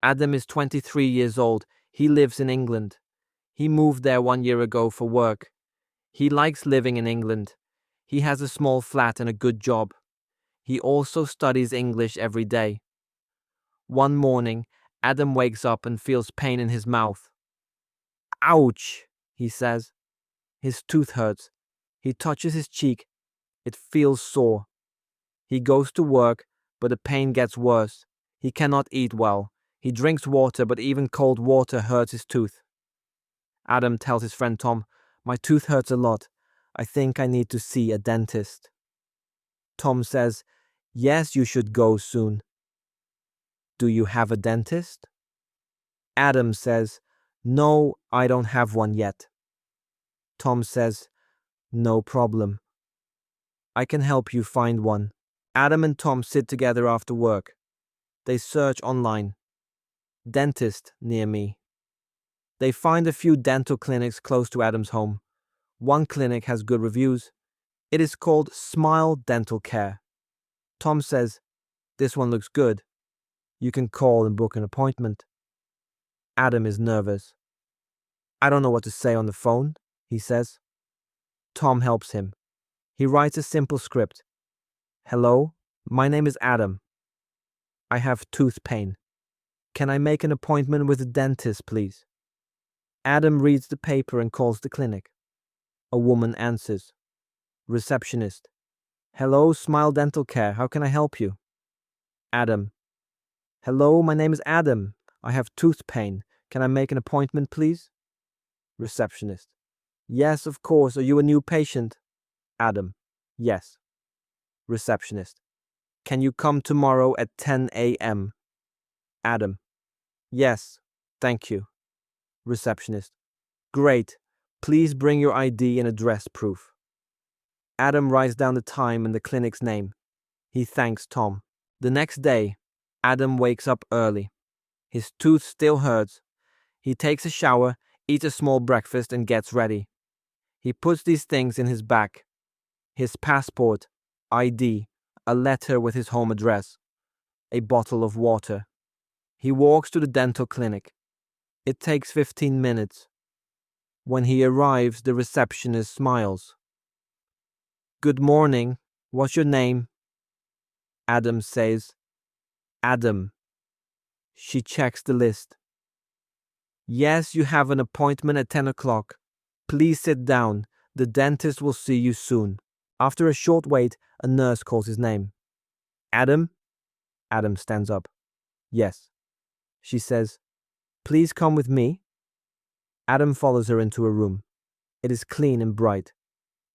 Adam is 23 years old. He lives in England. He moved there 1 year ago for work. He likes living in England. He has a small flat and a good job. He also studies English every day. One morning, Adam wakes up and feels pain in his mouth. Ouch, he says. His tooth hurts. He touches his cheek. It feels sore. He goes to work, but the pain gets worse. He cannot eat well. He drinks water, but even cold water hurts his tooth. Adam tells his friend Tom, "My tooth hurts a lot. I think I need to see a dentist." Tom says, "Yes, you should go soon." "Do you have a dentist?" Adam says, "No, I don't have one yet." Tom says, "No problem. I can help you find one." Adam and Tom sit together after work. They search online. Dentist near me. They find a few dental clinics close to Adam's home. One clinic has good reviews. It is called Smile Dental Care. Tom says, "This one looks good. You can call and book an appointment." Adam is nervous. "I don't know what to say on the phone," he says. Tom helps him. He writes a simple script. "Hello, my name is Adam. I have tooth pain. Can I make an appointment with a dentist, please?" Adam reads the paper and calls the clinic. A woman answers. Receptionist. "Hello, Smile Dental Care. How can I help you?" Adam. "Hello, my name is Adam. I have tooth pain. Can I make an appointment, please?" Receptionist. "Yes, of course. Are you a new patient?" Adam. "Yes." Receptionist. "Can you come tomorrow at 10 a.m.? Adam. "Yes, thank you." Receptionist. "Great. Please bring your ID and address proof." Adam writes down the time and the clinic's name. He thanks Tom. The next day, Adam wakes up early. His tooth still hurts. He takes a shower, eats a small breakfast, and gets ready. He puts these things in his bag: his passport, ID, a letter with his home address, a bottle of water. He walks to the dental clinic. It takes 15 minutes. When he arrives, the receptionist smiles. "Good morning. What's your name?" Adam says, "Adam." She checks the list. "Yes, you have an appointment at 10 o'clock. Please sit down. The dentist will see you soon." After a short wait, a nurse calls his name. "Adam?" Adam stands up. "Yes." She says, "Please come with me." Adam follows her into a room. It is clean and bright.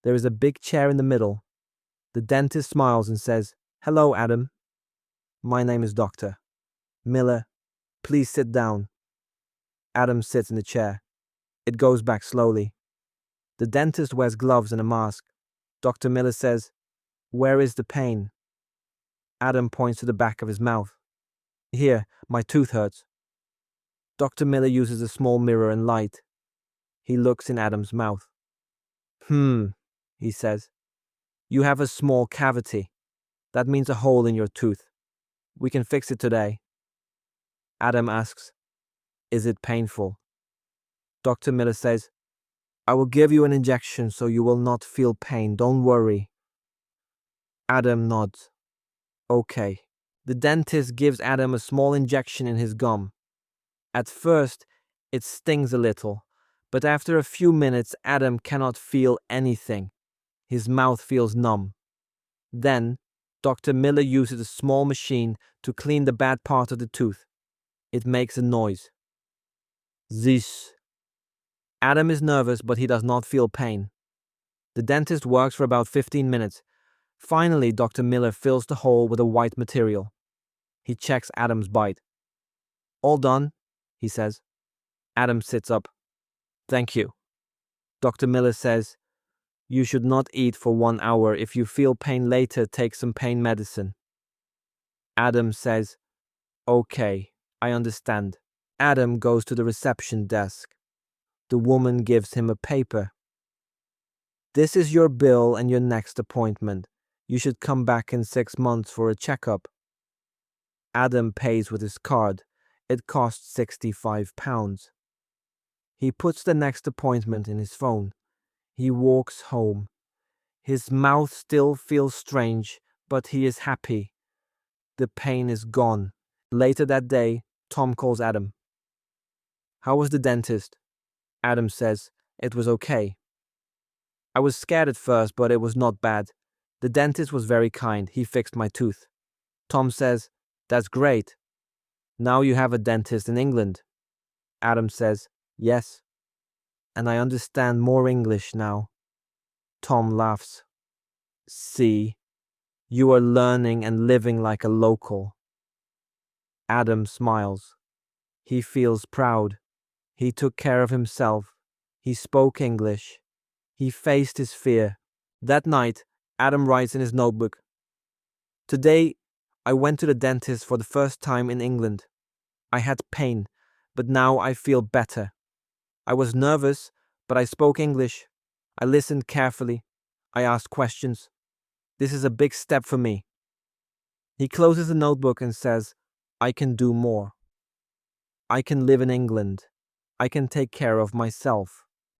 There is a big chair in the middle. The dentist smiles and says, "Hello, Adam. My name is Dr. Miller. Please sit down." Adam sits in the chair. It goes back slowly. The dentist wears gloves and a mask. Dr. Miller says, "Where is the pain?" Adam points to the back of his mouth. "Here, my tooth hurts." Dr. Miller uses a small mirror and light. He looks in Adam's mouth. He says, "You have a small cavity. That means a hole in your tooth. We can fix it today." Adam asks, "Is it painful?" Dr. Miller says, "I will give you an injection so you will not feel pain. Don't worry." Adam nods. Okay. The dentist gives Adam a small injection in his gum. At first, it stings a little, but after a few minutes, Adam cannot feel anything. His mouth feels numb. Then, Dr. Miller uses a small machine to clean the bad part of the tooth. It makes a noise. Zish. Adam is nervous, but he does not feel pain. The dentist works for about 15 minutes. Finally, Dr. Miller fills the hole with a white material. He checks Adam's bite. "All done," he says. Adam sits up. "Thank you." Dr. Miller says, "You should not eat for 1 hour. If you feel pain later, take some pain medicine." Adam says, "Okay, I understand." Adam goes to the reception desk. The woman gives him a paper. "This is your bill and your next appointment. You should come back in 6 months for a checkup." Adam pays with his card. It costs £65. He puts the next appointment in his phone. He walks home. His mouth still feels strange, but he is happy. The pain is gone. Later that day, Tom calls Adam. "How was the dentist?" Adam says, "It was okay. I was scared at first, but it was not bad. The dentist was very kind. He fixed my tooth." Tom says, "That's great. Now you have a dentist in England." Adam says, "Yes. And I understand more English now." Tom laughs. "See, you are learning and living like a local." Adam smiles. He feels proud. He took care of himself. He spoke English. He faced his fear. That night, Adam writes in his notebook, "Today, I went to the dentist for the first time in England. I had pain, but now I feel better. I was nervous, but I spoke English. I listened carefully. I asked questions. This is a big step for me." He closes the notebook and says, "I can do more. I can live in England. I can take care of myself."